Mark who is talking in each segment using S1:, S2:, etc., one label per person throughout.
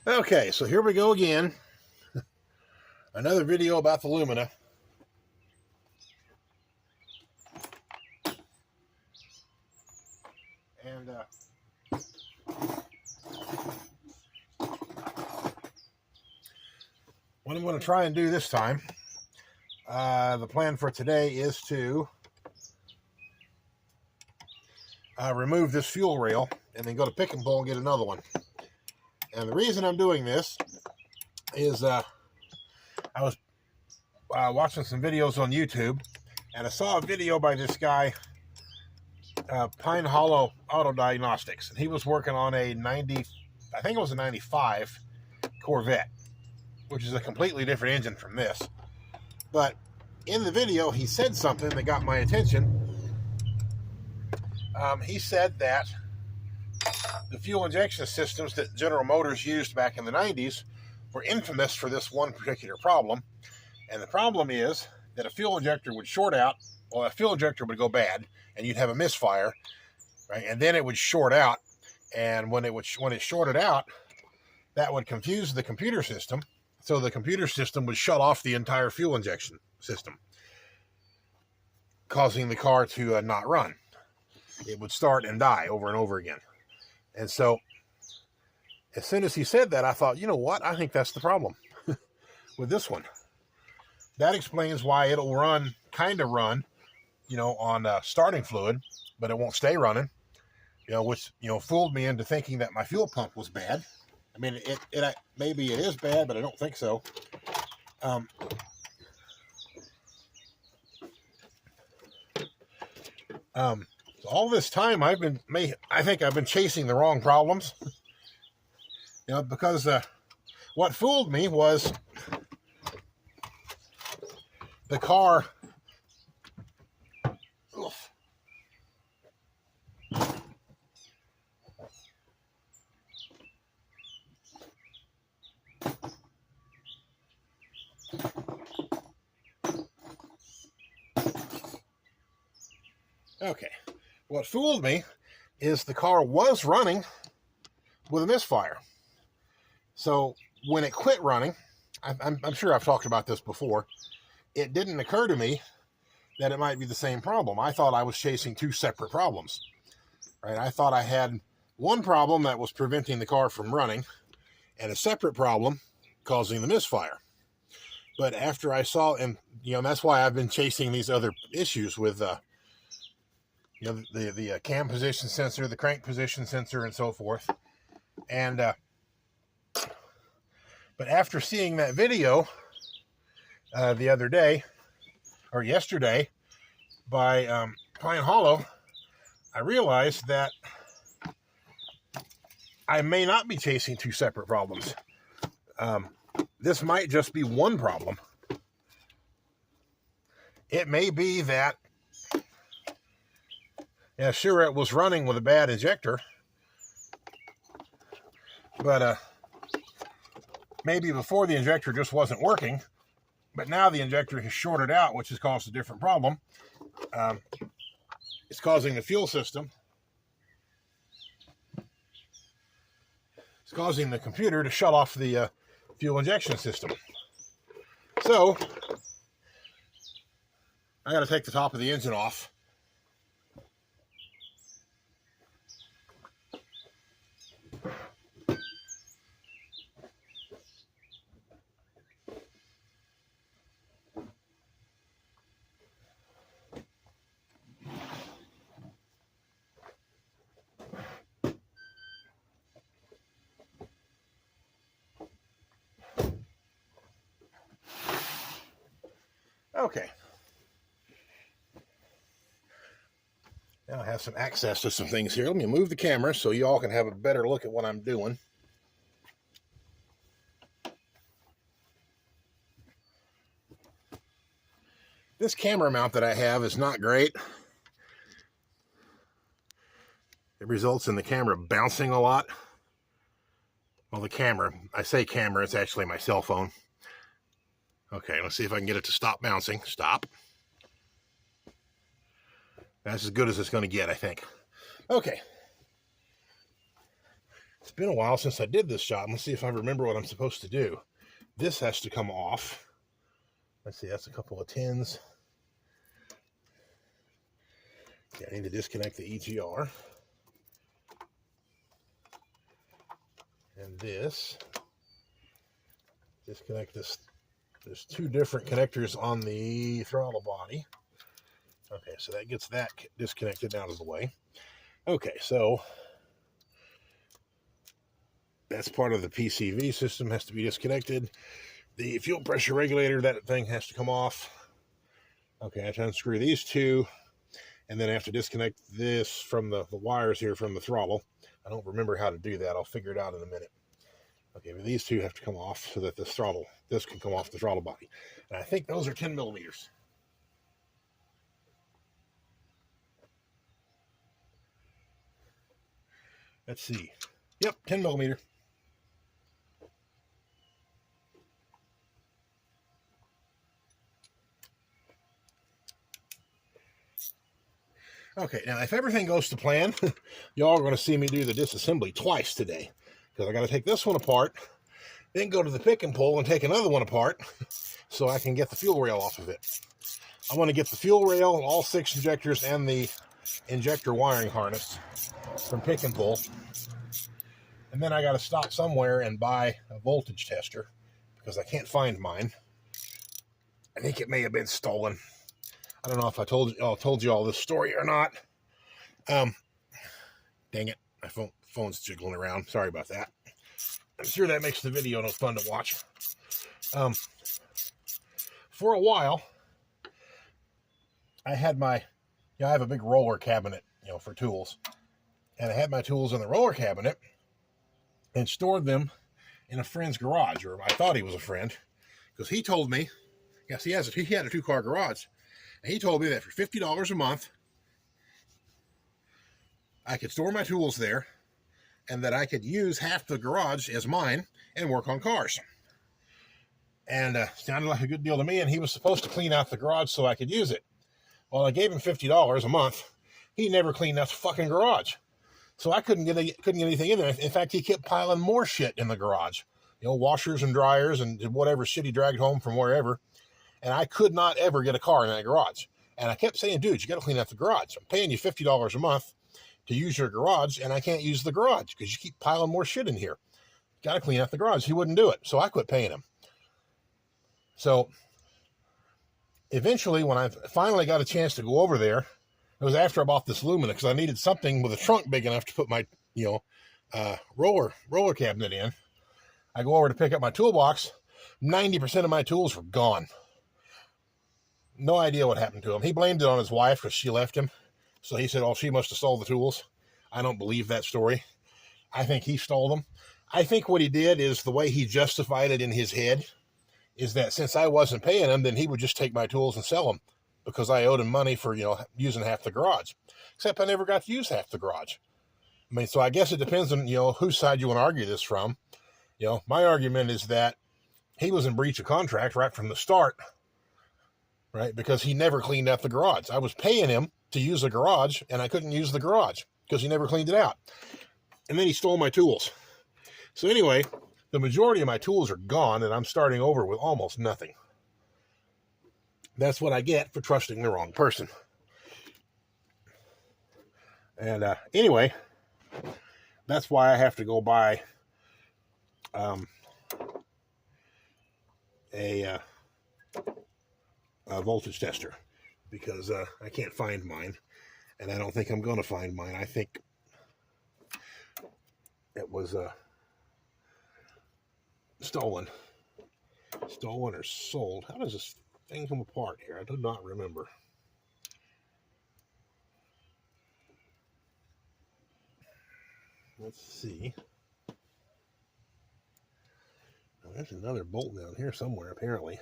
S1: Okay, so here we go again. Another video about the Lumina. And what I'm going to try and do this time, the plan for today is to remove this fuel rail and then go to Pick and Pull and get another one. And the reason I'm doing this is I was watching some videos on YouTube, and I saw a video by this guy, Pine Hollow Auto Diagnostics, and he was working on a 90, I think it was a 95 Corvette, which is a completely different engine from this. But in the video, he said something that got my attention. He said that the fuel injection systems that General Motors used back in the 90s were infamous for this one particular problem. And the problem is that a fuel injector would short out, or a fuel injector would go bad, and you'd have a misfire, right? And then it would short out, and when it shorted out, that would confuse the computer system, so the computer system would shut off the entire fuel injection system, causing the car to not run. It would start and die over and over again. And so, as soon as he said that, I thought, you know what? I think that's the problem with this one. That explains why it'll run, kind of run, on starting fluid, but it won't stay running, which, fooled me into thinking that my fuel pump was bad. I mean, it maybe it is bad, but I don't think so. So all this time I think I've been chasing the wrong problems, because what fooled me was the car. Oof. Okay, what fooled me is the car was running with a misfire. So when it quit running, I'm sure I've talked about this before, it didn't occur to me that it might be the same problem. I thought I was chasing two separate problems, right? I thought I had one problem that was preventing the car from running and a separate problem causing the misfire. But after I saw, and that's why I've been chasing these other issues with the cam position sensor, the crank position sensor, and so forth. And but after seeing that video the other day, or yesterday, by Pine Hollow, I realized that I may not be chasing two separate problems. This might just be one problem. It may be that, yeah, sure, it was running with a bad injector, but maybe before the injector just wasn't working, but now the injector has shorted out, which has caused a different problem. It's causing the fuel system. It's causing the computer to shut off the fuel injection system. So I got to take the top of the engine off. Okay. Now I have some access to some things here. Let me move the camera so you all can have a better look at what I'm doing. This camera mount that I have is not great. It results in the camera bouncing a lot. Well, the camera, I say camera, it's actually my cell phone. Okay, let's see if I can get it to stop bouncing. Stop. That's as good as it's going to get, I think. Okay. It's been a while since I did this job. Let's see if I remember what I'm supposed to do. This has to come off. Let's see, that's a couple of tins. Okay, I need to disconnect the EGR. And this. Disconnect this. There's two different connectors on the throttle body. Okay, so that gets that disconnected out of the way. Okay, so that's part of the PCV system, has to be disconnected. The fuel pressure regulator, that thing has to come off. Okay, I have to unscrew these two, and then I have to disconnect this from the wires here from the throttle. I don't remember how to do that. I'll figure it out in a minute. Okay, but these two have to come off so that this can come off the throttle body. And I think those are 10 millimeters. Let's see. Yep, 10 millimeter. Okay, now if everything goes to plan, y'all are going to see me do the disassembly twice today. Because I got to take this one apart, then go to the pick and pull and take another one apart so I can get the fuel rail off of it. I want to get the fuel rail and all 6 injectors and the injector wiring harness from pick and pull. And then I got to stop somewhere and buy a voltage tester because I can't find mine. I think it may have been stolen. I don't know if I told you all this story or not. Dang it, my phone's jiggling around. Sorry about that. I'm sure that makes the video no fun to watch. For a while, I had I have a big roller cabinet, for tools, and I had my tools in the roller cabinet and stored them in a friend's garage, or I thought he was a friend, because he told me, yes, he had a 2-car garage. And he told me that for $50 a month, I could store my tools there and that I could use half the garage as mine and work on cars. And sounded like a good deal to me, and he was supposed to clean out the garage so I could use it. Well, I gave him $50 a month. He never cleaned out the fucking garage. So I couldn't get anything in there. In fact, he kept piling more shit in the garage. Washers and dryers and whatever shit he dragged home from wherever. And I could not ever get a car in that garage. And I kept saying, dude, you got to clean out the garage. I'm paying you $50 a month to use your garage, and I can't use the garage because you keep piling more shit in here. Got to clean out the garage. He wouldn't do it. So I quit paying him. So eventually, when I finally got a chance to go over there, it was after I bought this Lumina because I needed something with a trunk big enough to put my, roller cabinet in. I go over to pick up my toolbox. 90% of my tools were gone. No idea what happened to him. He blamed it on his wife because she left him. So he said, oh, she must have stole the tools. I don't believe that story. I think he stole them. I think what he did is the way he justified it in his head is that since I wasn't paying him, then he would just take my tools and sell them because I owed him money for, using half the garage. Except I never got to use half the garage. I mean, so I guess it depends on, whose side you want to argue this from. My argument is that he was in breach of contract right from the start, right? Because he never cleaned out the garage. I was paying him to use the garage, and I couldn't use the garage because he never cleaned it out. And then he stole my tools. So anyway, the majority of my tools are gone, and I'm starting over with almost nothing. That's what I get for trusting the wrong person. And anyway, that's why I have to go buy a voltage tester because I can't find mine, and I don't think I'm going to find mine. I think it was stolen or sold. How does this thing come apart here? I do not remember. Let's see. Now, there's another bolt down here somewhere, apparently.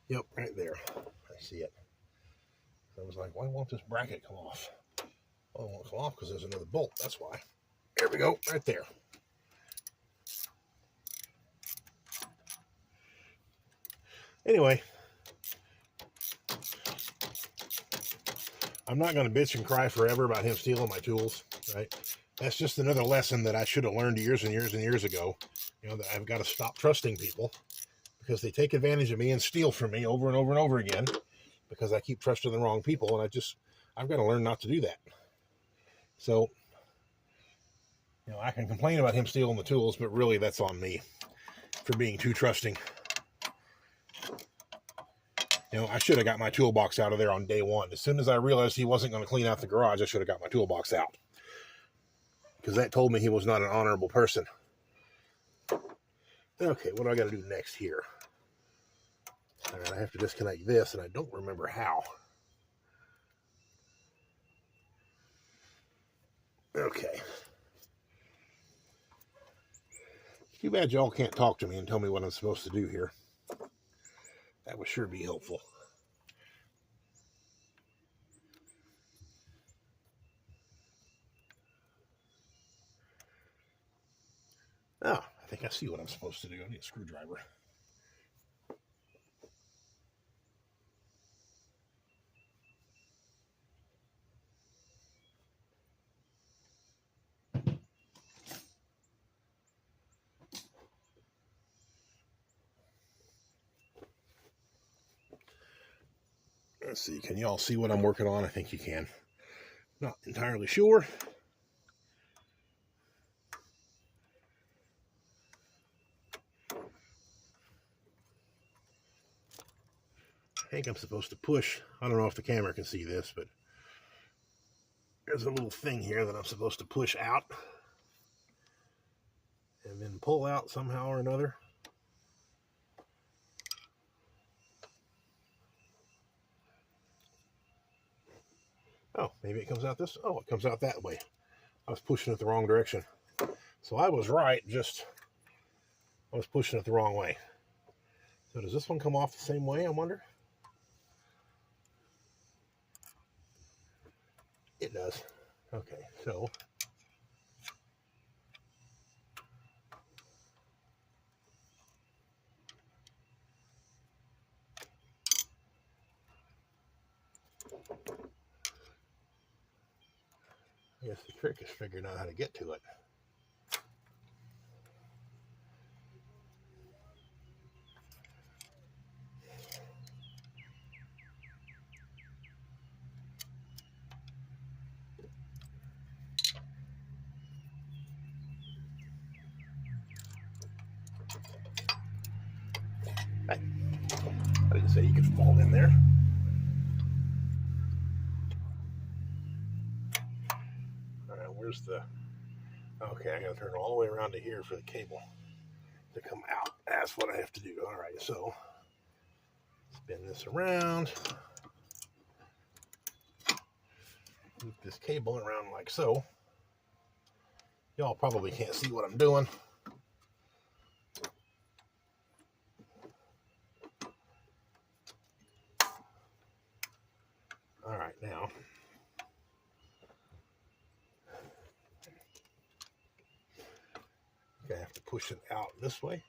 S1: Yep, right there. I see it. I was like, why won't this bracket come off? Well, it won't come off because there's another bolt. That's why. There we go, right there. Anyway, I'm not going to bitch and cry forever about him stealing my tools, right? That's just another lesson that I should have learned years and years and years ago. You know, that I've got to stop trusting people because they take advantage of me and steal from me over and over and over again because I keep trusting the wrong people, and I've got to learn not to do that. So, you know, I can complain about him stealing the tools, but really that's on me for being too trusting. You know, I should have got my toolbox out of there on day one. As soon as I realized he wasn't going to clean out the garage, I should have got my toolbox out. Because that told me he was not an honorable person. Okay, what do I got to do next here? All right, I have to disconnect this, and I don't remember how. Okay. Too bad y'all can't talk to me and tell me what I'm supposed to do here. That would sure be helpful. Oh, I think I see what I'm supposed to do. I need a screwdriver. Let's see, can y'all see what I'm working on? I think you can. Not entirely sure. I think I'm supposed to push. I don't know if the camera can see this, but there's a little thing here that I'm supposed to push out and then pull out somehow or another. Oh, maybe it comes out this. Oh, it comes out that way. I was pushing it the wrong direction. So I was right, just I was pushing it the wrong way. So does this one come off the same way, I wonder? It does. Okay, so I guess the trick is figuring out how to get to it. Hey, I didn't say you could fall in there. All right, where's the... Okay, I gotta turn all the way around to here for the cable to come out. That's what I have to do. All right, so spin this around. Loop this cable around like so. Y'all probably can't see what I'm doing. All right, now I have to push it out this way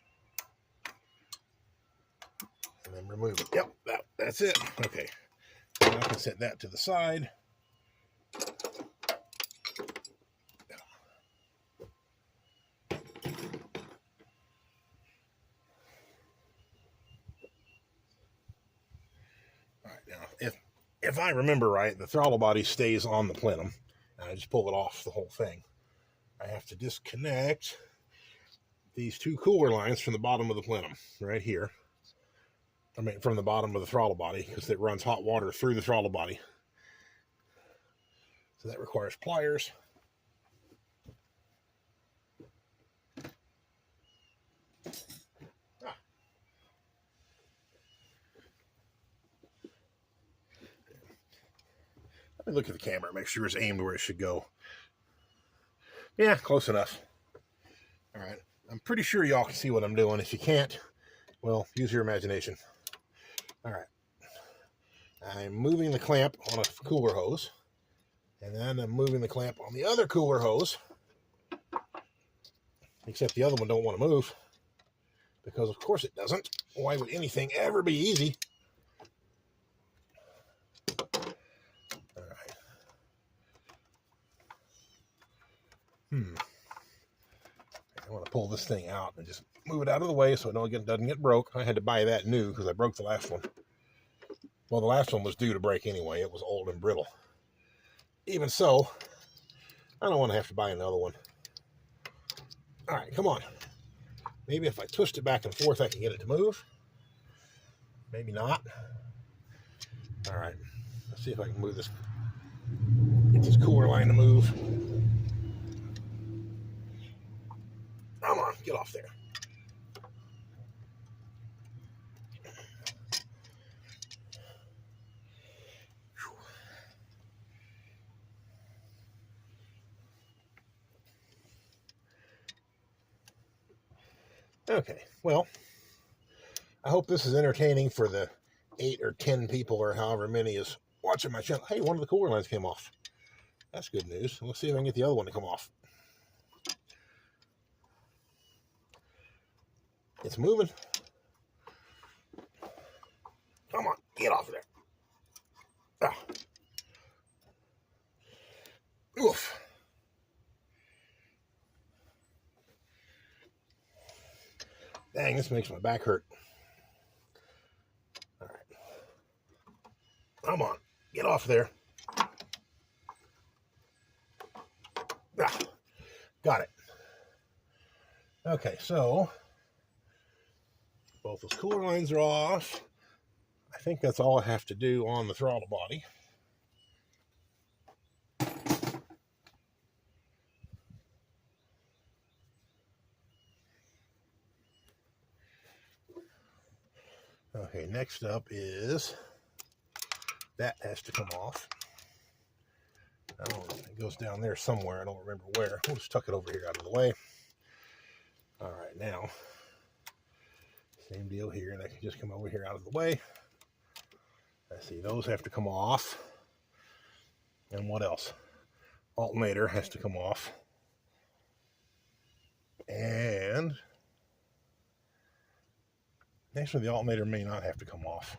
S1: and then remove it. Yep, that's it. Okay, now I can set that to the side. All right, now if I remember right, the throttle body stays on the plenum, and I just pull it off the whole thing. I have to disconnect these two cooler lines from the bottom of the plenum, right here. I mean, from the bottom of the throttle body, because it runs hot water through the throttle body. So that requires pliers. Let me look at the camera, make sure it's aimed where it should go. Yeah, close enough. All right, I'm pretty sure y'all can see what I'm doing. If you can't, well, use your imagination. All right, I'm moving the clamp on a cooler hose, and then I'm moving the clamp on the other cooler hose, except the other one don't want to move, because of course it doesn't. Why would anything ever be easy? All right. I want to pull this thing out and just move it out of the way so it doesn't get broke. I had to buy that new because I broke the last one. Well, the last one was due to break anyway. It was old and brittle. Even so, I don't want to have to buy another one. All right, come on. Maybe if I twist it back and forth, I can get it to move. Maybe not. All right, let's see if I can move this. Get this cooler line to move. Come on, get off there. Okay, well, I hope this is entertaining for the 8 or 10 people or however many is watching my channel. Hey, one of the cooler lines came off. That's good news. Let's see if I can get the other one to come off. It's moving. Come on, get off of there. Ah. Oof. Dang, this makes my back hurt. All right. Come on, get off there. Ah, got it. Okay, so both those cooler lines are off. I think that's all I have to do on the throttle body. Okay, next up is that has to come off. I don't know, it goes down there somewhere. I don't remember where. We'll just tuck it over here out of the way. All right, now, same deal here. That can just come over here out of the way. I see those have to come off. And what else? Alternator has to come off. And actually, the alternator may not have to come off.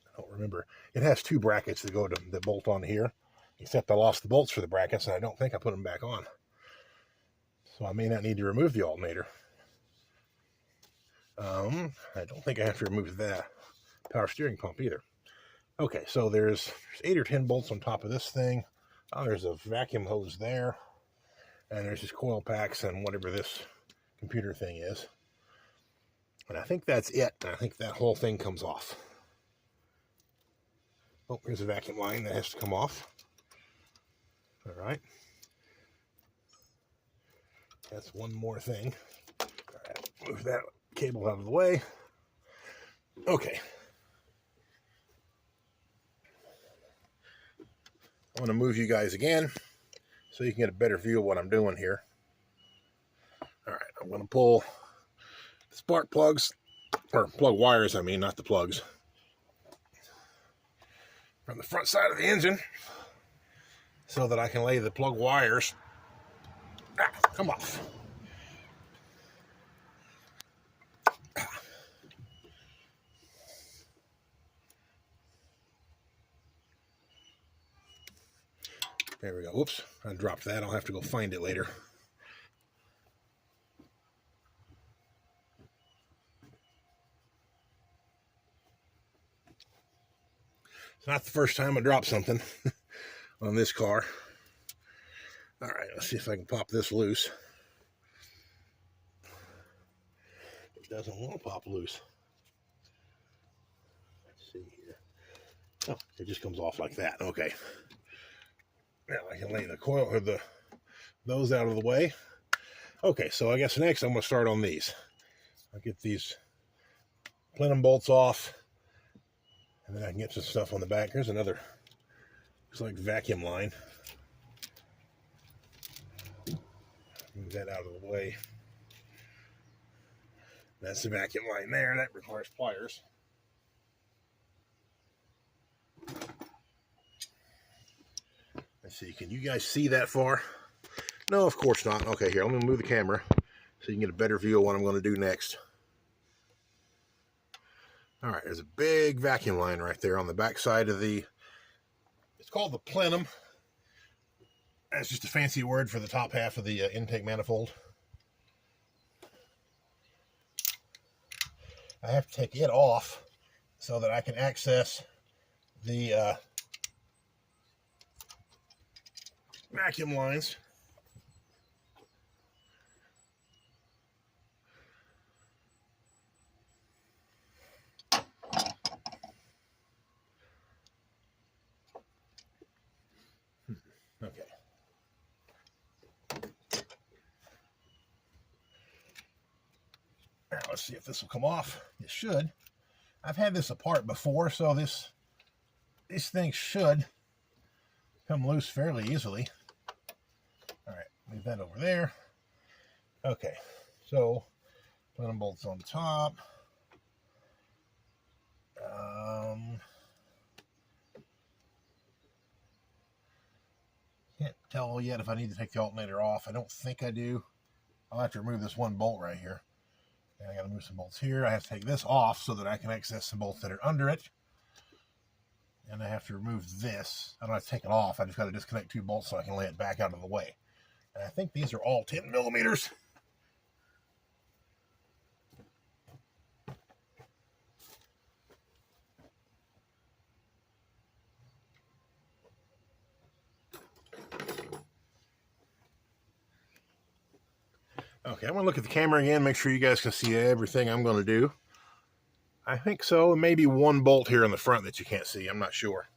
S1: I don't remember. It has 2 brackets that bolt on here, except I lost the bolts for the brackets, and I don't think I put them back on. So I may not need to remove the alternator. I don't think I have to remove that power steering pump either. Okay, so there's 8 or 10 bolts on top of this thing. Oh, there's a vacuum hose there. And there's just coil packs and whatever this computer thing is. And I think that's it. And I think that whole thing comes off. Oh, here's a vacuum line that has to come off. All right. That's one more thing. All right, move that cable out of the way. Okay. I want to move you guys again so you can get a better view of what I'm doing here. All right, I'm going to pull the spark plugs, or plug wires, I mean, not the plugs, from the front side of the engine so that I can lay the plug wires. Ah, come off. There we go. Whoops, I dropped that. I'll have to go find it later. It's not the first time I dropped something on this car. All right, let's see if I can pop this loose. It doesn't want to pop loose. Let's see here. Oh, it just comes off like that. Okay. Now I can lay the coil or those out of the way. Okay, so I guess next I'm going to start on these. I'll get these plenum bolts off, and then I can get some stuff on the back. Here's another, looks like vacuum line. Move that out of the way. That's the vacuum line there. That requires pliers. Let's see, can you guys see that far? No, of course not. Okay, here, let me move the camera so you can get a better view of what I'm going to do next. All right, there's a big vacuum line right there on the back side of the, it's called the plenum. That's just a fancy word for the top half of the intake manifold. I have to take it off so that I can access the vacuum lines. Okay. Now let's see if this will come off. It should. I've had this apart before, so this thing should come loose fairly easily. All right, leave that over there. Okay, so put them bolts on top. Can't tell yet if I need to take the alternator off. I don't think I do. I'll have to remove this one bolt right here. And I got to move some bolts here. I have to take this off so that I can access some bolts that are under it. And I have to remove this. I don't have to take it off. I just got to disconnect 2 bolts so I can lay it back out of the way. And I think these are all 10 millimeters. Okay, I'm going to look at the camera again, make sure you guys can see everything I'm going to do. I think so. Maybe one bolt here in the front that you can't see. I'm not sure.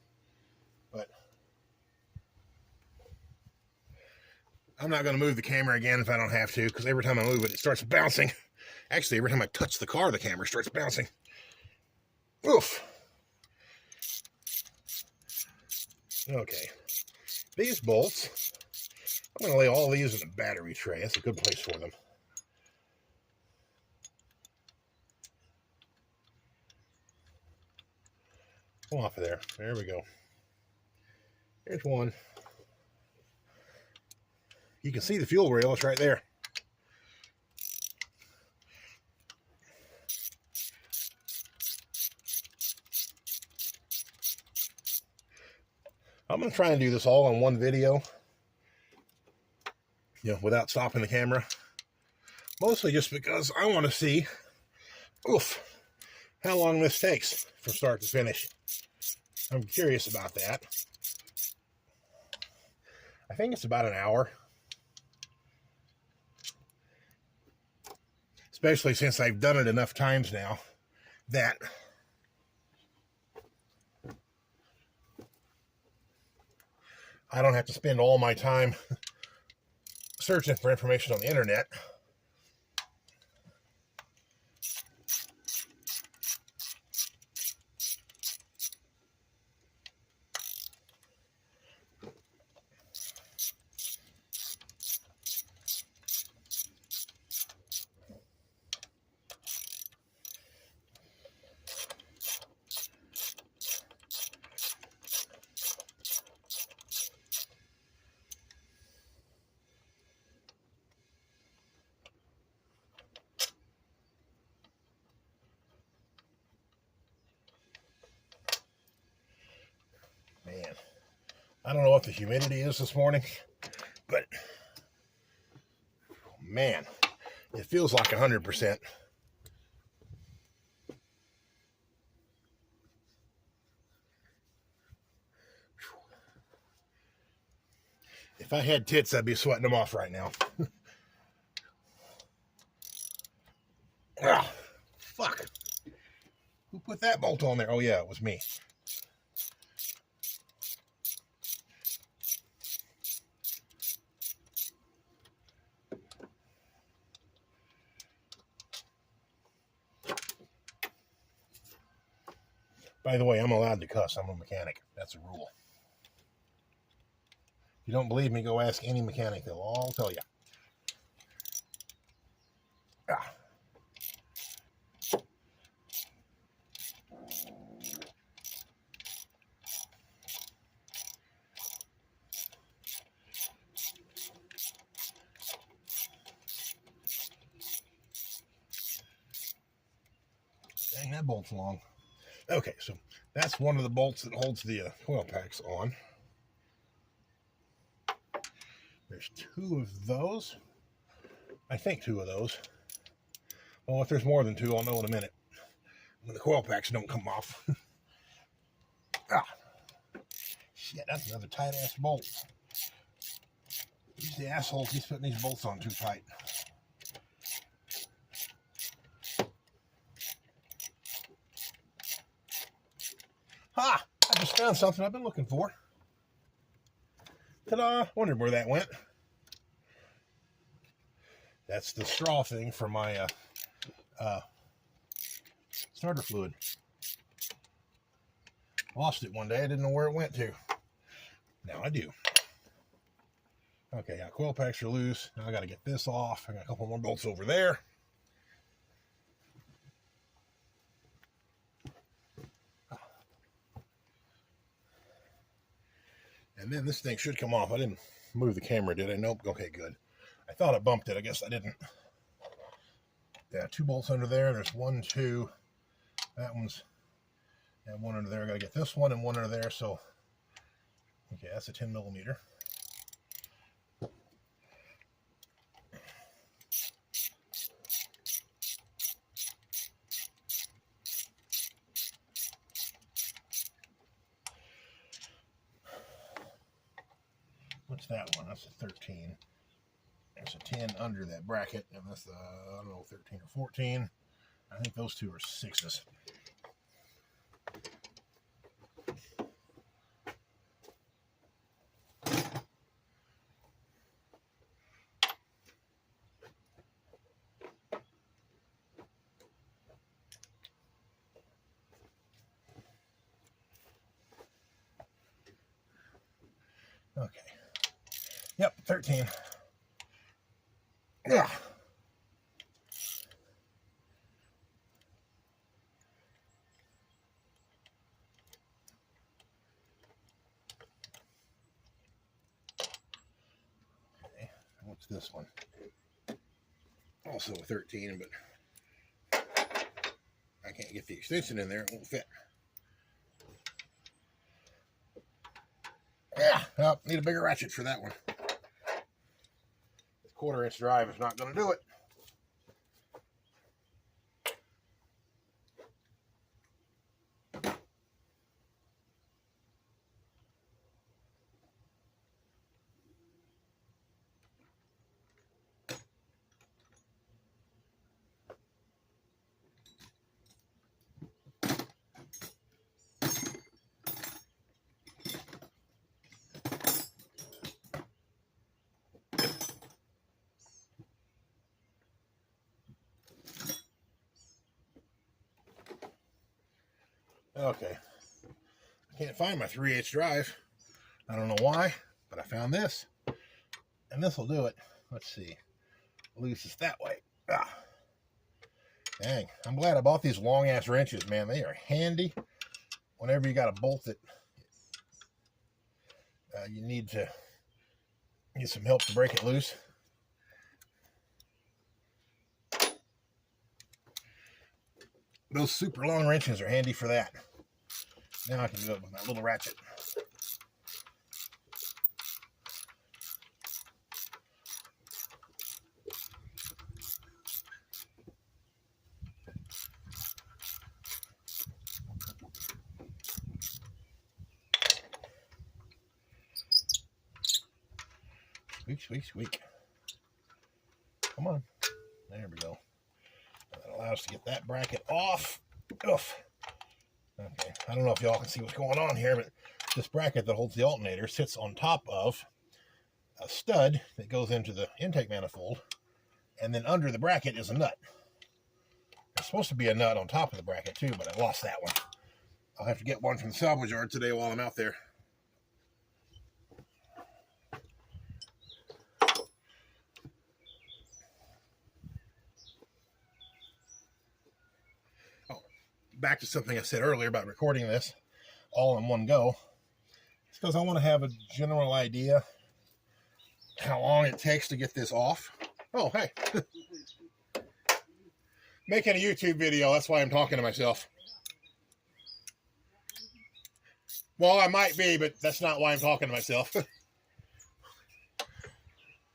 S1: But I'm not going to move the camera again if I don't have to, because every time I move it, it starts bouncing. Actually, every time I touch the car, the camera starts bouncing. Oof. Okay. These bolts, I'm going to lay all these in a battery tray. That's a good place for them. Come off of there. There we go. Here's one. You can see the fuel rail. It's right there. I'm going to try and do this all in one video, without stopping the camera. Mostly just because I want to see, how long this takes from start to finish. I'm curious about that. I think it's about an hour. Especially since I've done it enough times now that I don't have to spend all my time searching for information on the internet. Man, I don't know what the humidity is this morning, but man, it feels like 100%. If I had tits, I'd be sweating them off right now. Ah, fuck. Who put that bolt on there? Oh yeah, it was me. By the way, I'm allowed to cuss. I'm a mechanic. That's a rule. If you don't believe me, go ask any mechanic. They'll all tell you. Ah. Dang, that bolt's long. Okay, so that's one of the bolts that holds the coil packs on. There's 2 of those. I think 2 of those. Well, if there's more than 2, I'll know in a minute when the coil packs don't come off. Ah, shit, that's another tight ass bolt. He's the asshole. He's putting these bolts on too tight. Ha! I just found something I've been looking for. Ta-da! Wondered where that went. That's the straw thing for my starter fluid. Lost it one day. I didn't know where it went to. Now I do. Okay, yeah, coil packs are loose. Now I got to get this off. I got a couple more bolts over there. And then this thing should come off. I didn't move the camera, did I? Nope. Okay, good. I thought I bumped it. I guess I didn't. Yeah, 2 bolts under there. There's 1, 2. That one's, yeah, 1 under there. I got to get this one and 1 under there. So, okay, that's a 10 millimeter. What's that one? That's a 13. There's a 10 under that bracket, and that's the, I don't know, 13 or 14. I think those 2 are 6s. Okay. Yep, 13. Yeah. Okay. What's this one? Also a 13, but I can't get the extension in there. It won't fit. Yeah, well, need a bigger ratchet for that one. This 1/4 inch drive is not going to do it. Okay, I can't find my 3/8 drive. I don't know why, but I found this, and this will do it. Let's see. Loose is that way. Ah. Dang, I'm glad I bought these long ass wrenches, man. They are handy whenever you got a bolt that you need to get some help to break it loose. Those super long wrenches are handy for that. Now I can do it with my little ratchet. Squeak, squeak, squeak. Come on. There we go. That allows us to get that bracket off. Oof. Okay, I don't know if y'all can see what's going on here, but this bracket that holds the alternator sits on top of a stud that goes into the intake manifold, and then under the bracket is a nut. There's supposed to be a nut on top of the bracket too, but I lost that one. I'll have to get one from the salvage yard today while I'm out there. Back to something I said earlier about recording this all in one go. It's because I want to have a general idea how long it takes to get this off. Oh, hey. Making a YouTube video, that's why I'm talking to myself. Well, I might be, but that's not why I'm talking to myself.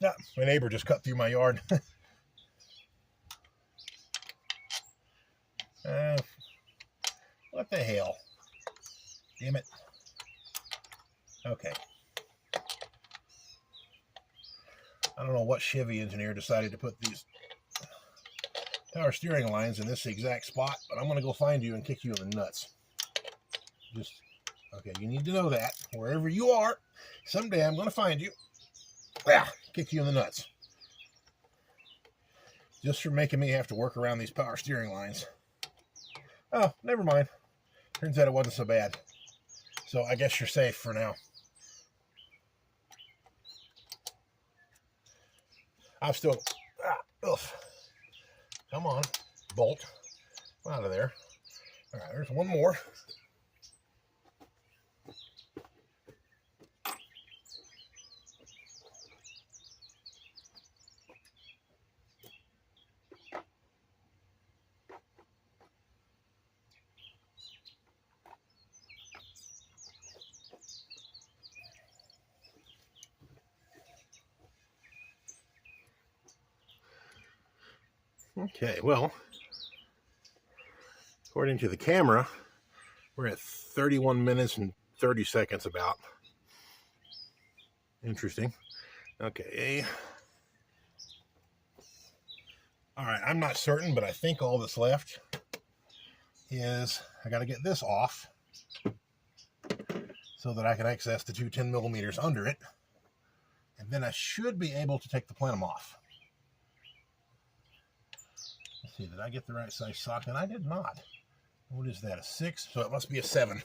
S1: Ah, my neighbor just cut through my yard. What the hell? Damn it. Okay. I don't know what Chevy engineer decided to put these power steering lines in this exact spot, but I'm going to go find you and kick you in the nuts. Just, okay, you need to know that. Wherever you are, someday I'm going to find you. Yeah, kick you in the nuts. Just for making me have to work around these power steering lines. Oh, never mind. Turns out it wasn't so bad. So I guess you're safe for now. I'm still... Come on, bolt. Out of there. All right, there's one more. Okay, well, according to the camera, we're at 31 minutes and 30 seconds about. Interesting. Okay. All right, I'm not certain, but I think all that's left is I got to get this off so that I can access the two 10 millimeters under it. And then I should be able to take the plenum off. Let's see, did I get the right size socket? I did not. What is that, a 6? So it must be a 7.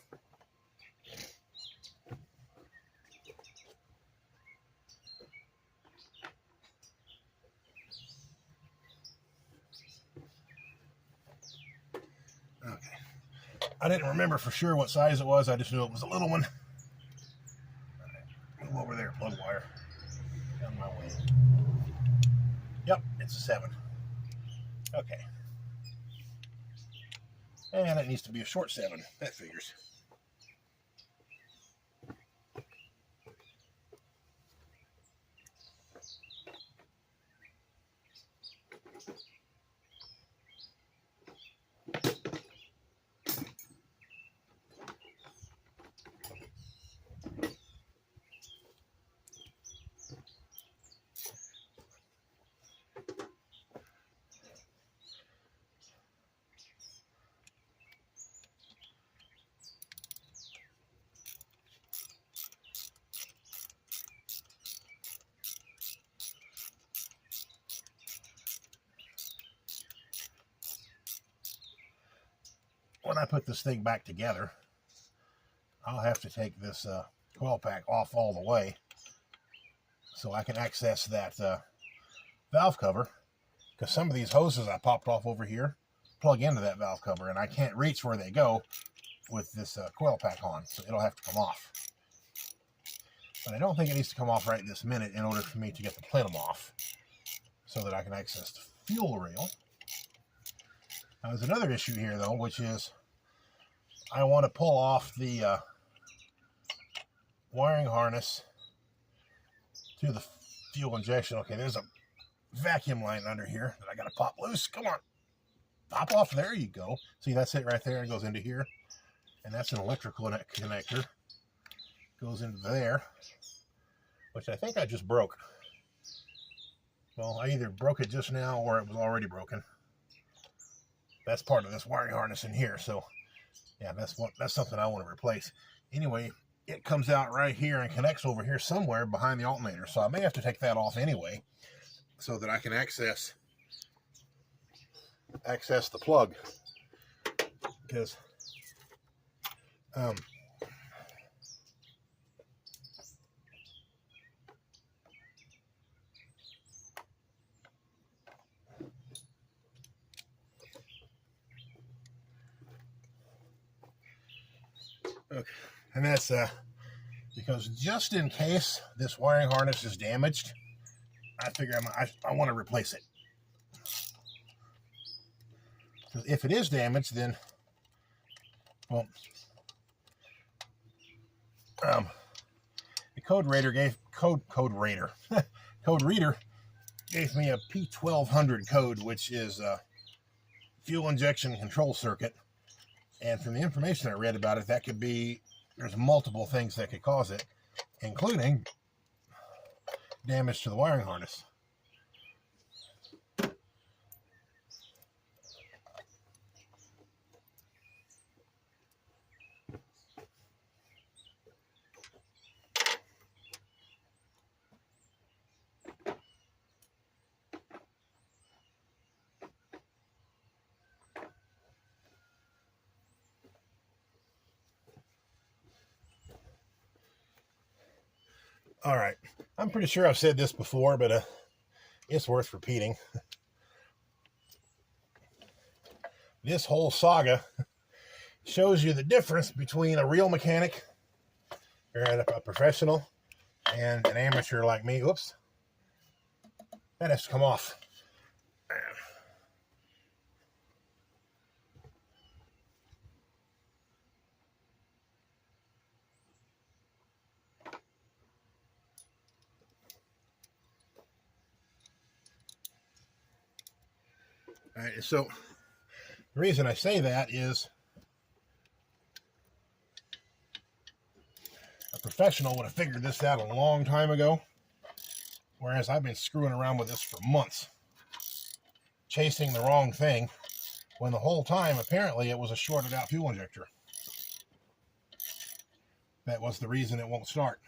S1: Okay. I didn't remember for sure what size it was. I just knew it was a little one. All right. Move over there, plug wire. Down my way. Yep, it's a 7. Okay. And it needs to be a short 7. That figures. When I put this thing back together, I'll have to take this coil pack off all the way so I can access that valve cover, because some of these hoses I popped off over here plug into that valve cover, and I can't reach where they go with this coil pack on, so it'll have to come off. But I don't think it needs to come off right this minute in order for me to get the plenum off so that I can access the fuel rail. Now, there's another issue here, though, which is I want to pull off the wiring harness to the fuel injection. Okay, there's a vacuum line under here that I got to pop loose. Come on. Pop off. There you go. See, that's it right there. It goes into here. And that's an electrical connector. Goes into there, which I think I just broke. Well, I either broke it just now or it was already broken. That's part of this wiring harness in here. So, yeah, that's something I want to replace. Anyway, it comes out right here and connects over here somewhere behind the alternator. So I may have to take that off anyway so that I can access the plug. Because okay. And that's because just in case this wiring harness is damaged, I figure I want to replace it. Because if it is damaged, then, well, the code raider code reader gave me a P1200 code, which is a fuel injection control circuit. And from the information I read about it, that could be, there's multiple things that could cause it, including damage to the wiring harness. All right, I'm pretty sure I've said this before, but it's worth repeating. This whole saga shows you the difference between a real mechanic, or a professional, and an amateur like me. Whoops. That has to come off. All right, so the reason I say that is a professional would have figured this out a long time ago, whereas I've been screwing around with this for months, chasing the wrong thing, when the whole time apparently it was a shorted out fuel injector. That was the reason it won't start.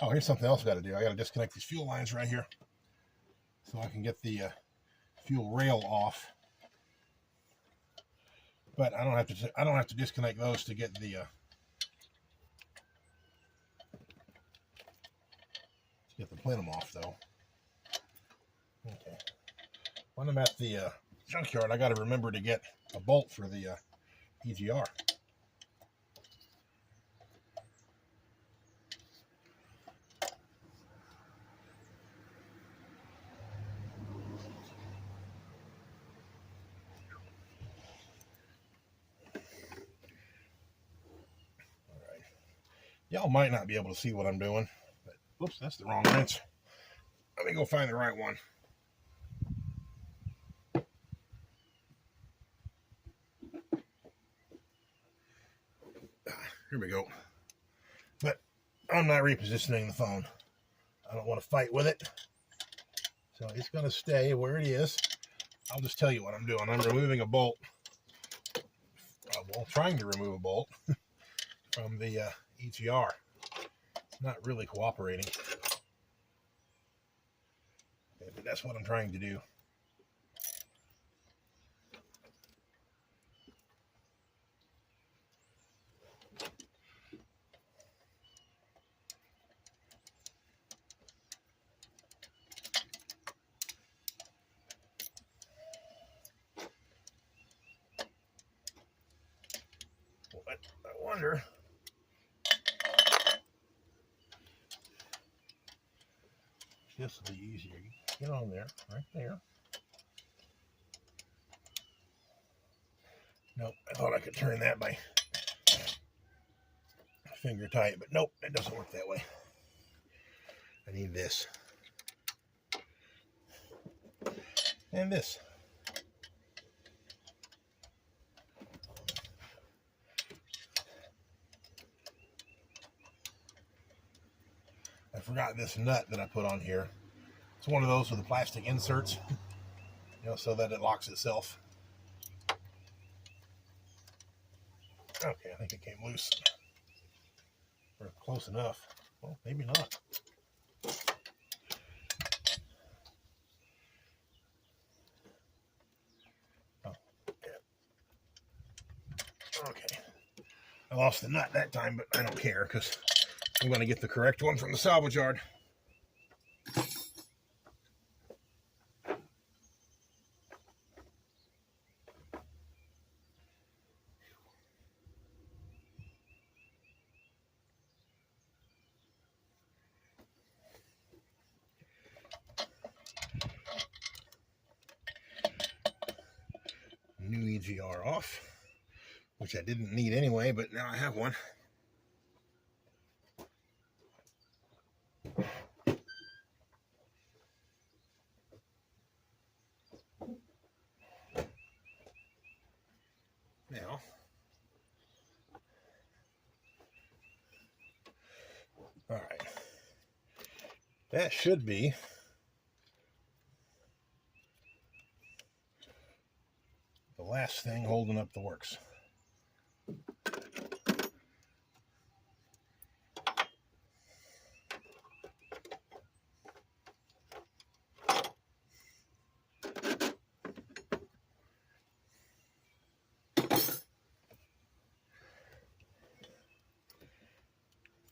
S1: Oh, here's something else I got to do. I got to disconnect these fuel lines right here so I can get the fuel rail off. But I don't have to disconnect those to get the plenum off, though. Okay. When I'm at the junkyard, I got to remember to get a bolt for the EGR. Y'all might not be able to see what I'm doing, but whoops, that's the wrong wrench. Let me go find the right one. Here we go. But I'm not repositioning the phone. I don't want to fight with it. So it's going to stay where it is. I'll just tell you what I'm doing. I'm removing a bolt. Well, trying to remove a bolt from the EGR. It's not really cooperating. Okay, but that's what I'm trying to do. But I wonder, this will be easier. Get on there, right there. Nope, I thought I could turn that by finger tight, but nope, it doesn't work that way. I need this. And this. I forgot this nut that I put on here. It's one of those with the plastic inserts, so that it locks itself. Okay, I think it came loose. Or close enough. Well, maybe not. Oh, yeah. Okay. I lost the nut that time, but I don't care because I'm going to get the correct one from the salvage yard. New EGR off, which I didn't need anyway, but now I have one. That should be the last thing holding up the works.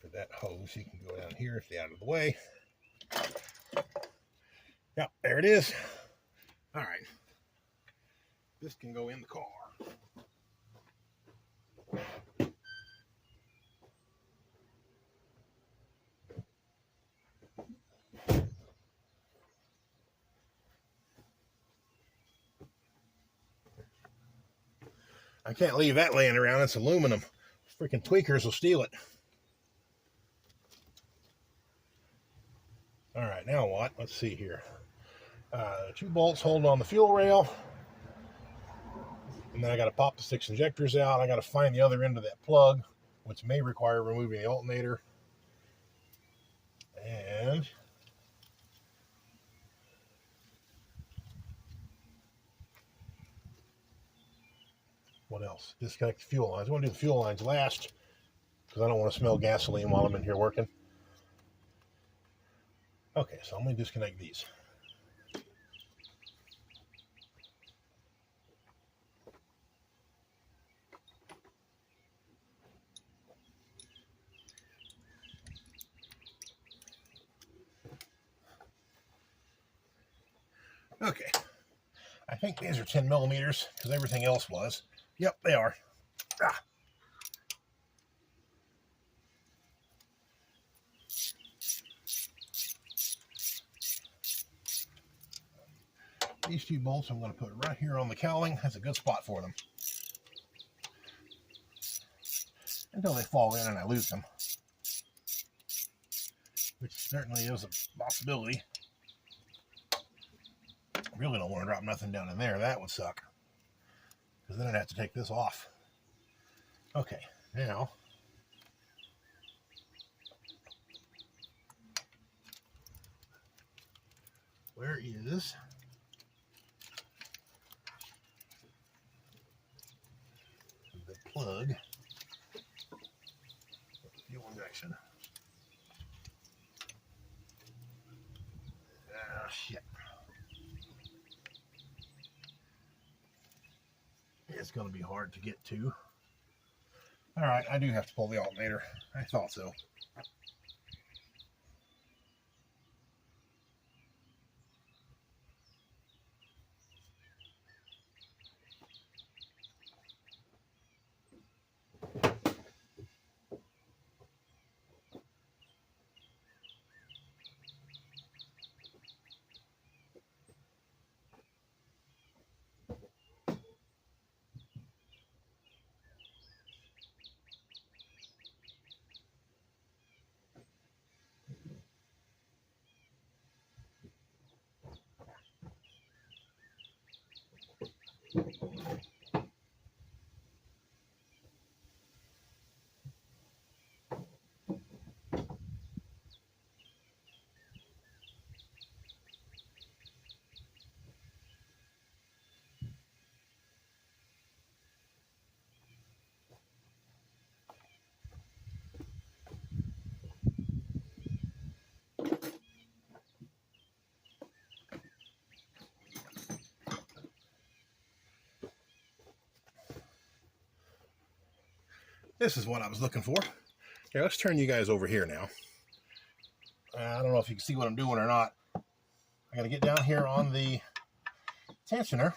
S1: For that hose, you can go down here, stay out of the way. Yep, there it is. All right. This can go in the car. I can't leave that laying around. It's aluminum. Freaking tweakers will steal it. All right, now what? Let's see here. 2 bolts holding on the fuel rail. And then I got to pop the 6 injectors out. I got to find the other end of that plug, which may require removing the alternator. And what else? Disconnect the fuel lines. I want to do the fuel lines last because I don't want to smell gasoline while I'm in here working. Okay, so I'm going to disconnect these. Okay, I think these are 10 millimeters because everything else was. Yep, they are. Ah. These 2 bolts I'm going to put right here on the cowling. That's a good spot for them. Until they fall in and I lose them. Which certainly is a possibility. Really don't want to drop nothing down in there. That would suck. Because then I'd have to take this off. Okay, now where is the plug? Fuel injection. Ah, shit. It's going to be hard to get to. All right, I do have to pull the alternator. I thought so. This is what I was looking for. Okay, let's turn you guys over here now. I don't know if you can see what I'm doing or not. I got to get down here on the tensioner.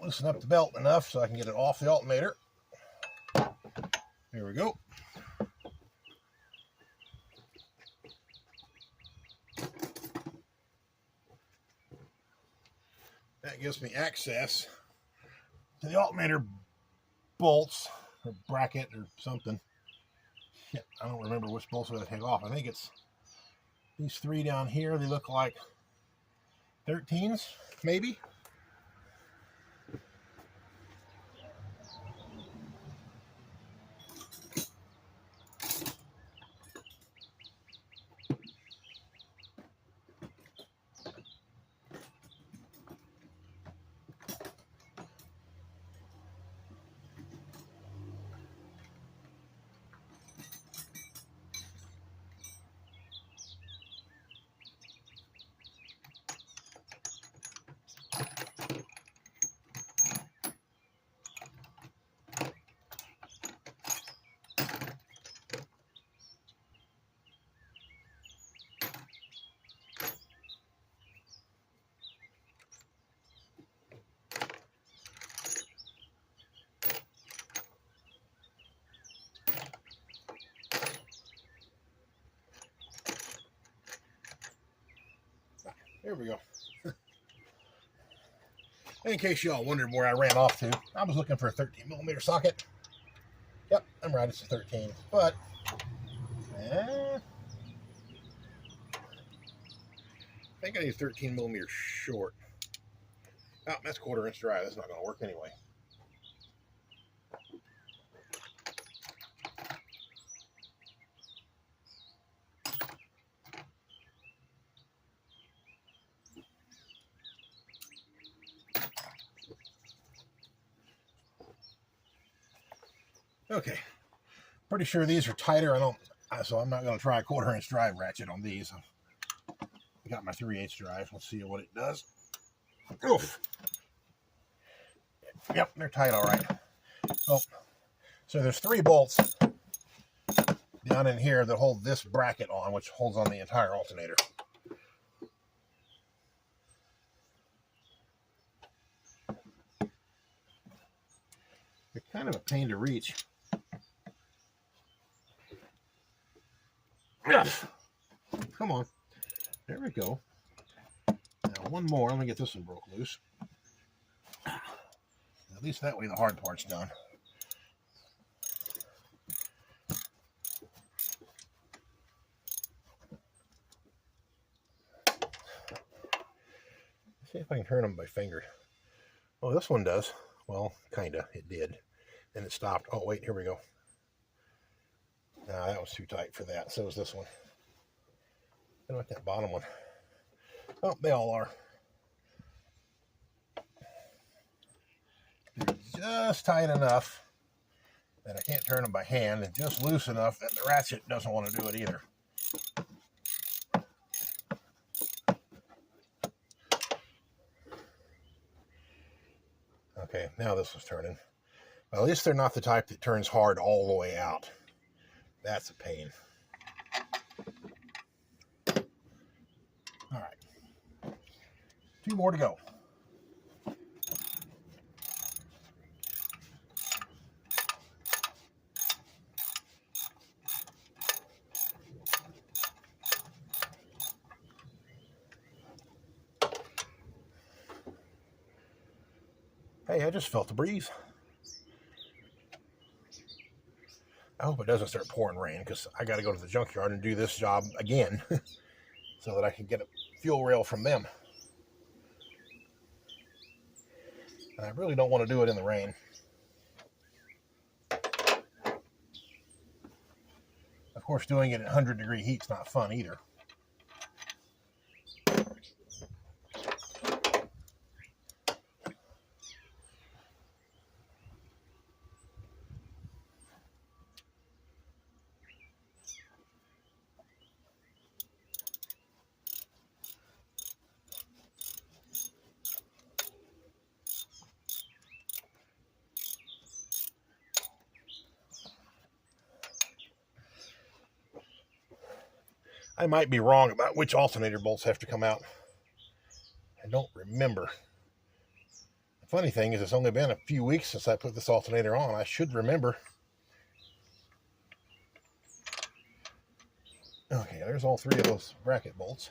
S1: Loosen up the belt enough so I can get it off the alternator. There we go. That gives me access to the alternator bolts or bracket or something. Shit, I don't remember which bolts I'm going to take off. I think it's these 3 down here. They look like 13s, maybe. There we go. In case y'all wondered where I ran off to, I was looking for a 13mm socket. Yep, I'm right, it's a 13. But, I think I need 13mm short. Oh, that's 1/4 inch dry. That's not going to work anyway. Okay, pretty sure these are tighter. So I'm not going to try a 1/4 inch drive ratchet on these. I got my 3/8 drive. Let's see what it does. Oof. Yep, they're tight all right. Oh, so there's 3 bolts down in here that hold this bracket on, which holds on the entire alternator. They're kind of a pain to reach. Come on. There we go. Now one more. Let me get this one broke loose. At least that way the hard part's done. Let's see if I can turn them by finger. Oh, this one does. Well, kinda. It did. And it stopped. Oh, wait. Here we go. Nah, that was too tight for that. So was this one. I don't know what that bottom one. Oh, they all are. They're just tight enough that I can't turn them by hand, and just loose enough that the ratchet doesn't want to do it either. Okay, now this was turning. Well, at least they're not the type that turns hard all the way out. That's a pain. All right. 2 more to go. Hey, I just felt the breeze. I hope it doesn't start pouring rain, because I got to go to the junkyard and do this job again so that I can get a fuel rail from them. And I really don't want to do it in the rain. Of course, doing it at 100-degree heat is not fun either. I might be wrong about which alternator bolts have to come out. I don't remember. The funny thing is, it's only been a few weeks since I put this alternator on. I should remember. Okay, there's all 3 of those bracket bolts.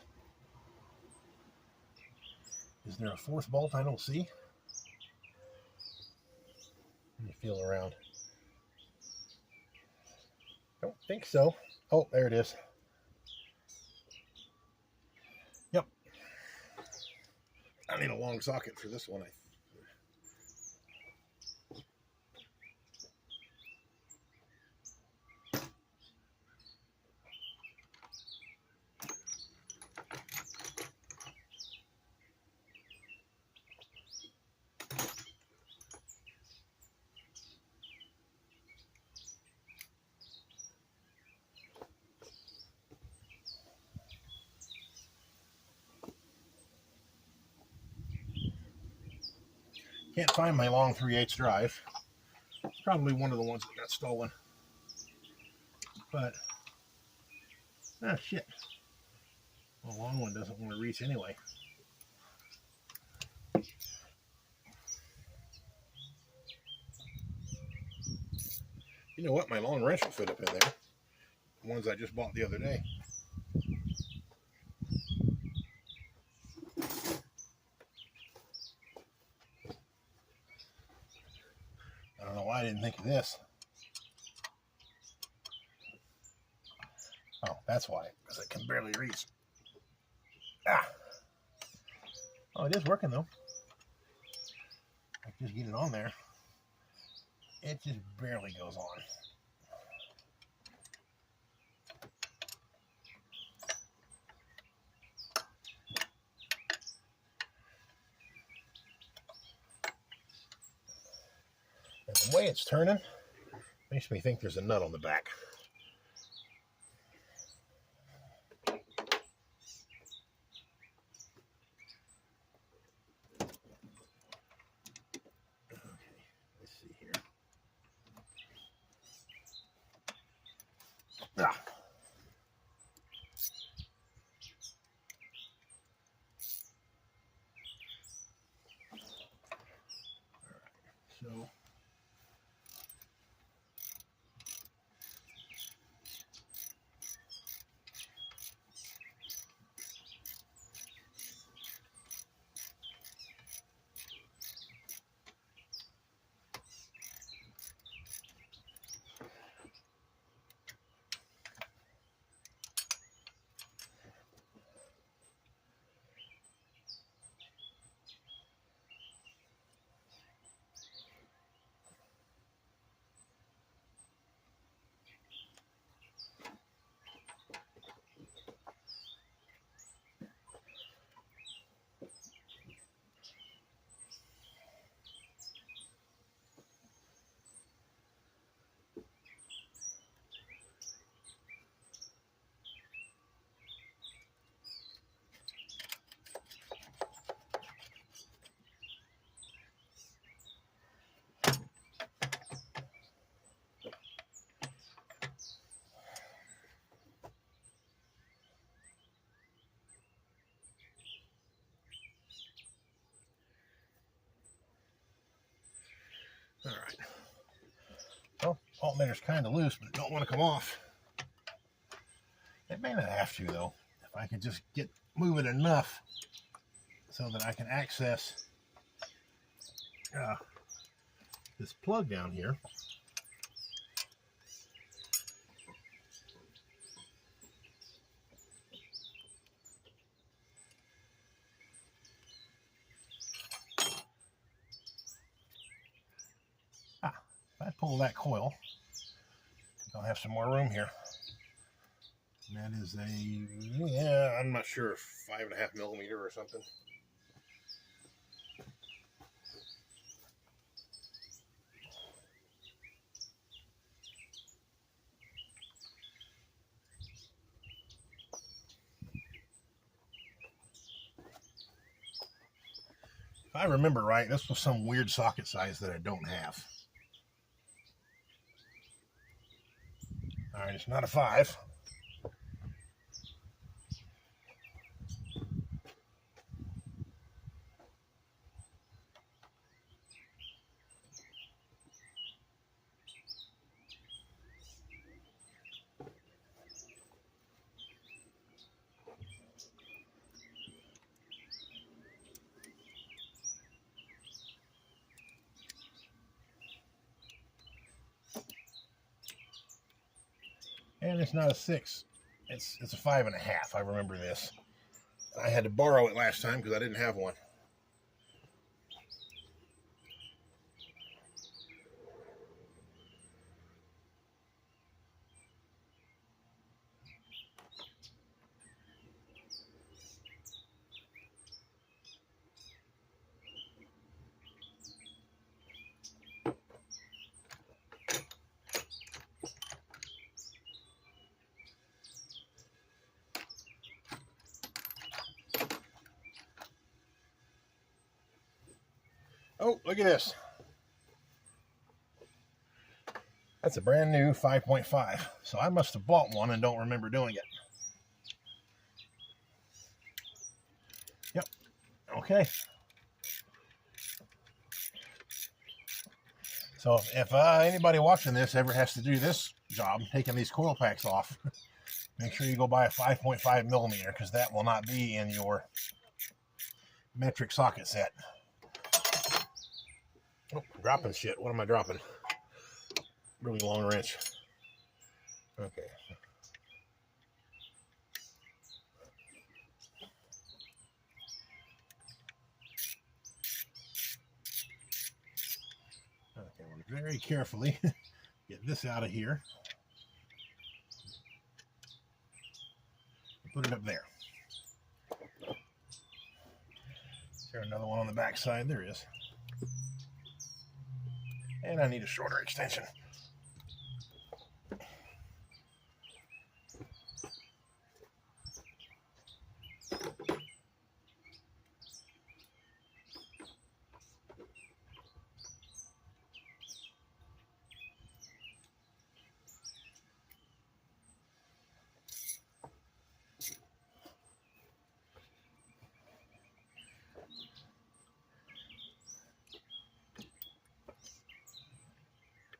S1: Is there a 4th bolt I don't see? Let me feel around. Don't think so. Oh, there it is. Yep. I need a long socket for this one. Can't find my long 3/8 drive. It's probably one of the ones that got stolen. But, shit. The long one doesn't want to reach anyway. You know what? My long wrench will fit up in there. The ones I just bought the other day. like this. Oh, that's why, because I can barely reach. Ah. Oh, it is working though. I just get it on there. It just barely goes on. And the way it's turning makes me think there's a nut on the back. Ah. So all right. Well, alternator's kind of loose, but it don't want to come off. It may not have to, though. If I can just get moving enough so that I can access this plug down here. If I pull that coil, I'll have some more room here. And that is a, I'm not sure, 5.5 millimeter or something. If I remember right, this was some weird socket size that I don't have. All right, it's not a 5. And it's not a 6. It's a 5.5. I remember this. I had to borrow it last time because I didn't have one. Oh, look at this. That's a brand new 5.5. So I must have bought one and don't remember doing it. Yep. Okay. So if anybody watching this ever has to do this job, taking these coil packs off, make sure you go buy a 5.5 millimeter because that will not be in your metric socket set. Oh, I'm dropping shit. What am I dropping? really long wrench. Okay. Okay, we'll very carefully get this out of here. Put it up there. Is there another one on the back side? There is. And I need a shorter extension.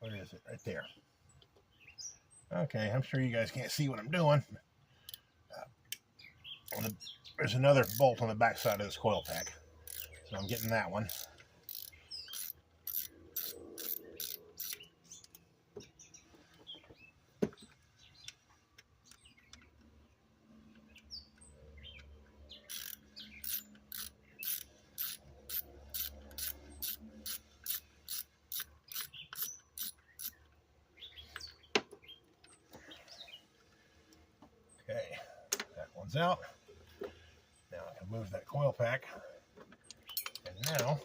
S1: Where is it? Right there. Okay, I'm sure you guys can't see what I'm doing. There's another bolt on the back side of this coil pack. So I'm getting that one. Okay, that one's out. Now I can move that coil pack. And now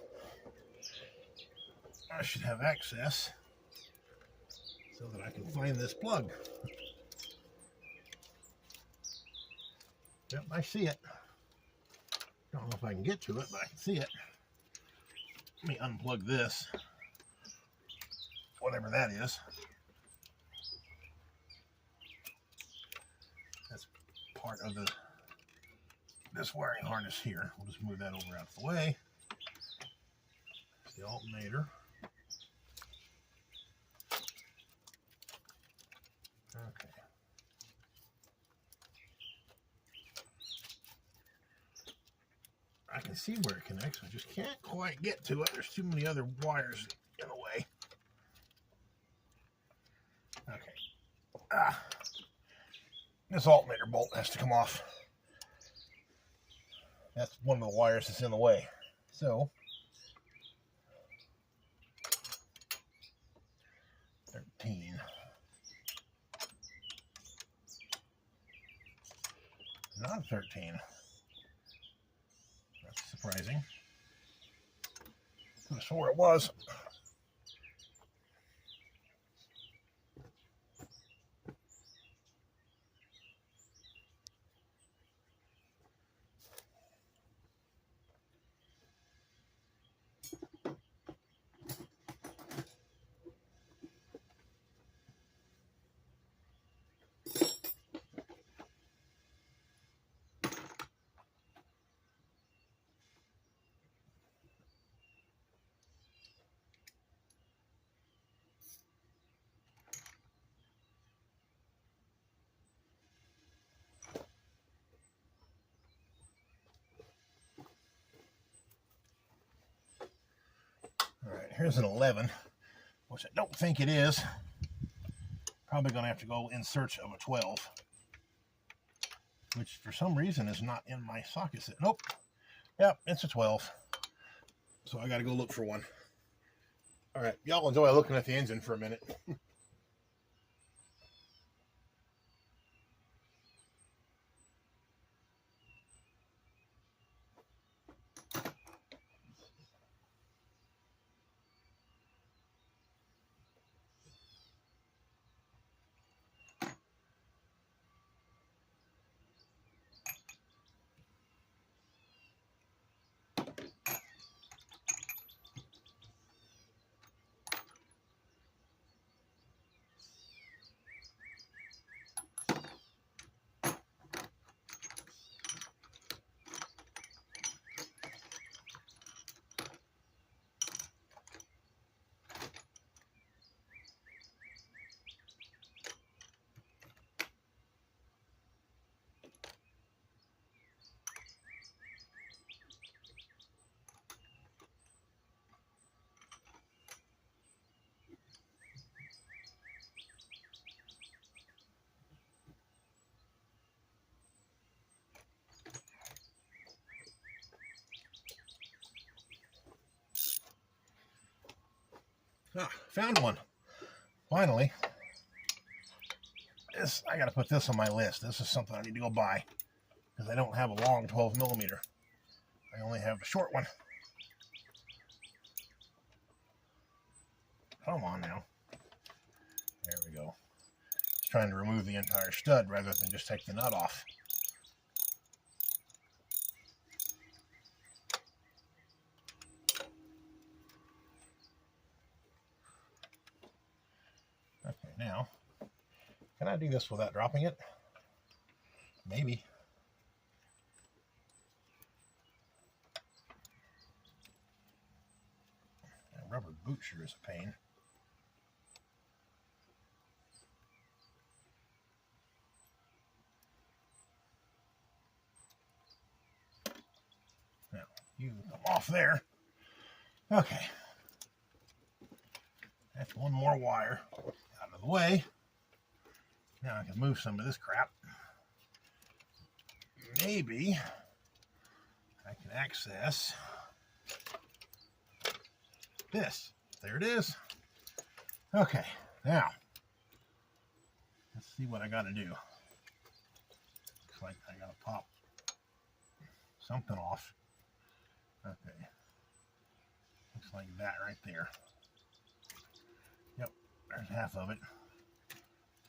S1: I should have access so that I can find this plug. Yep, I see it. Don't know if I can get to it, but I can see it. Let me unplug this, whatever that is. That's part of this wiring harness here. We'll just move that over out of the way. It's the alternator. Okay. I can see where it connects. I just can't quite get to it. There's too many other wires in the way. Okay. This alternator bolt has to come off. That's one of the wires that's in the way. So, 13. Not 13. That's surprising. Could have swore it was. Here's an 11, which I don't think it is. Probably going to have to go in search of a 12, which for some reason is not in my socket set. Nope. Yep, it's a 12. So I got to go look for one. All right, y'all enjoy looking at the engine for a minute. Found one. Finally. I got to put this on my list. This is something I need to go buy because I don't have a long 12 millimeter. I only have a short one. Come on now. There we go. Just trying to remove the entire stud rather than just take the nut off. Okay, now, can I do this without dropping it? Maybe. That rubber boot sure is a pain. Now, you come off there. Okay. That's one more wire out of the way. Now I can move some of this crap. Maybe I can access this. There it is. Okay, now let's see what I got to do. Looks like I got to pop something off. Okay, looks like that right there. Yep, there's half of it.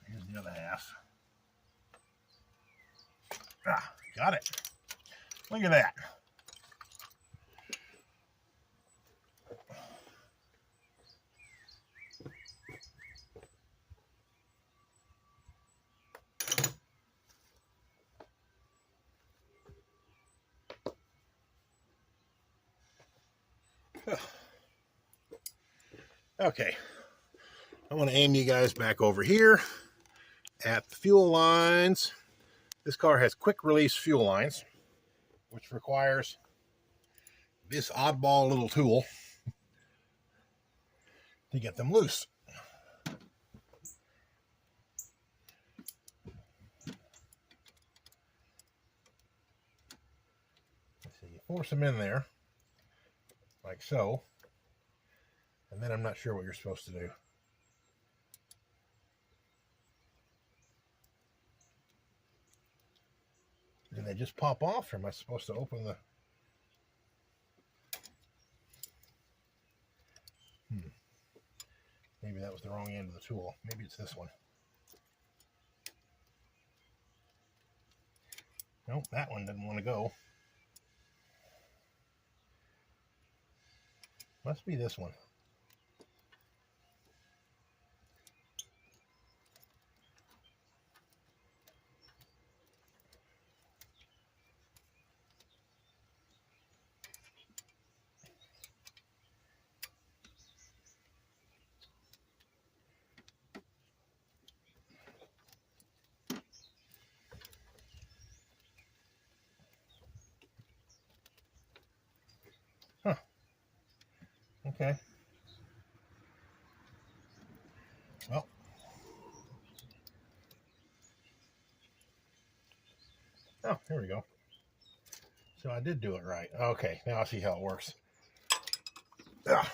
S1: Here's the other half. Got it. Look at that. Okay, I want to aim you guys back over here at the fuel lines. This car has quick release fuel lines, which requires this oddball little tool to get them loose. So you force them in there, like so, and then I'm not sure what you're supposed to do. Do they just pop off, or am I supposed to open the... Maybe that was the wrong end of the tool. Maybe it's this one. Nope, that one didn't want to go. Must be this one. Huh. Okay. Well. Oh, here we go. So I did do it right. Okay, now I see how it works. Ugh.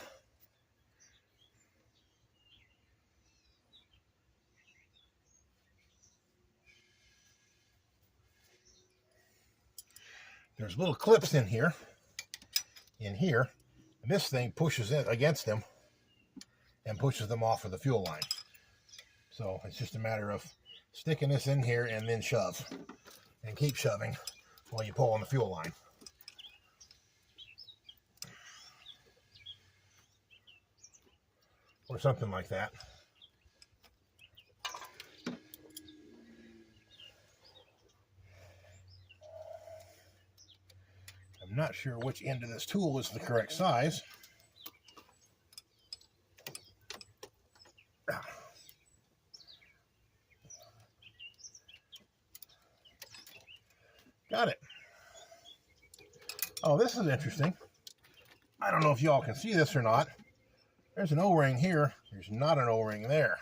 S1: There's little clips in here, and this thing pushes it against them and pushes them off of the fuel line. So it's just a matter of sticking this in here and then shove, and keep shoving while you pull on the fuel line. Or something like that. I'm not sure which end of this tool is the correct size. Got it. Oh, this is interesting. I don't know if y'all can see this or not. There's an O-ring here. There's not an O-ring there.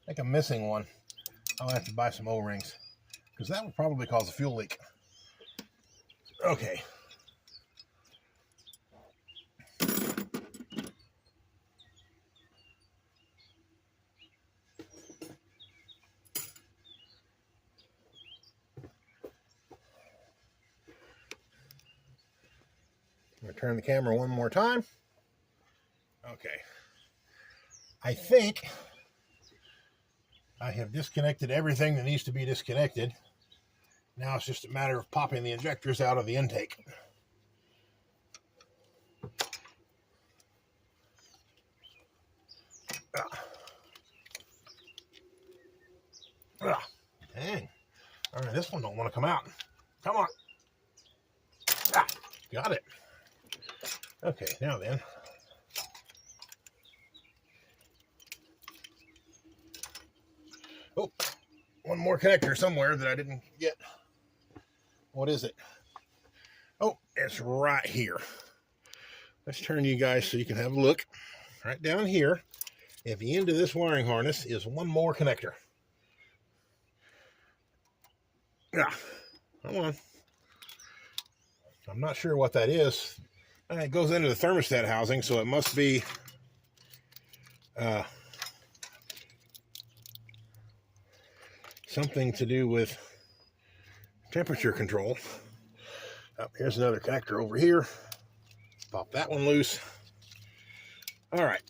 S1: I think I'm missing one. I'll have to buy some O-rings, because that would probably cause a fuel leak. Okay. going to turn the camera one more time. Okay. I think I have disconnected everything that needs to be disconnected. Now it's just a matter of popping the injectors out of the intake. Dang. All right, this one don't want to come out. Come on. Got it. Okay, now then. Oh, one more connector somewhere that I didn't get. What is it? Oh, it's right here. Let's turn you guys so you can have a look. Right down here, at the end of this wiring harness, is one more connector. Come on. I'm not sure what that is. It goes into the thermostat housing, so it must be something to do with temperature control. Oh, here's another connector over here. Pop that one loose. All right.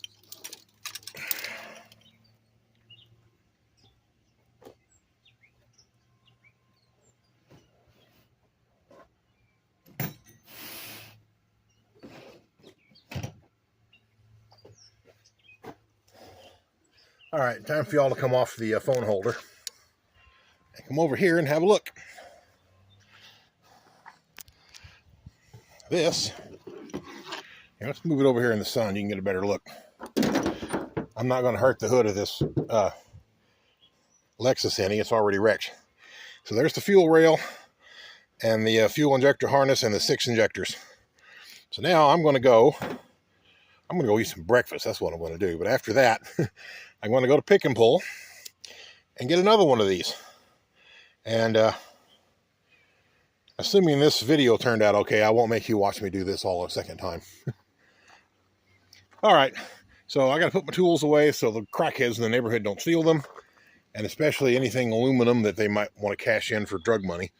S1: All right, time for y'all to come off the phone holder. Come over here and have a look. This, let's move it over here in the sun. You can get a better look. I'm not going to hurt the hood of this Lexus any. It's already wrecked. So there's the fuel rail and the fuel injector harness and the 6 injectors. So now I'm going to go eat some breakfast. That's what I'm going to do. But after that, I'm going to go to Pick and Pull and get another one of these. And assuming this video turned out okay, I won't make you watch me do this all a second time. All right, so I got to put my tools away so the crackheads in the neighborhood don't steal them, and especially anything aluminum that they might want to cash in for drug money.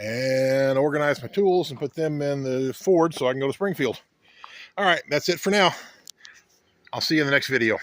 S1: And organize my tools and put them in the Ford so I can go to Springfield. All right, that's it for now. I'll see you in the next video.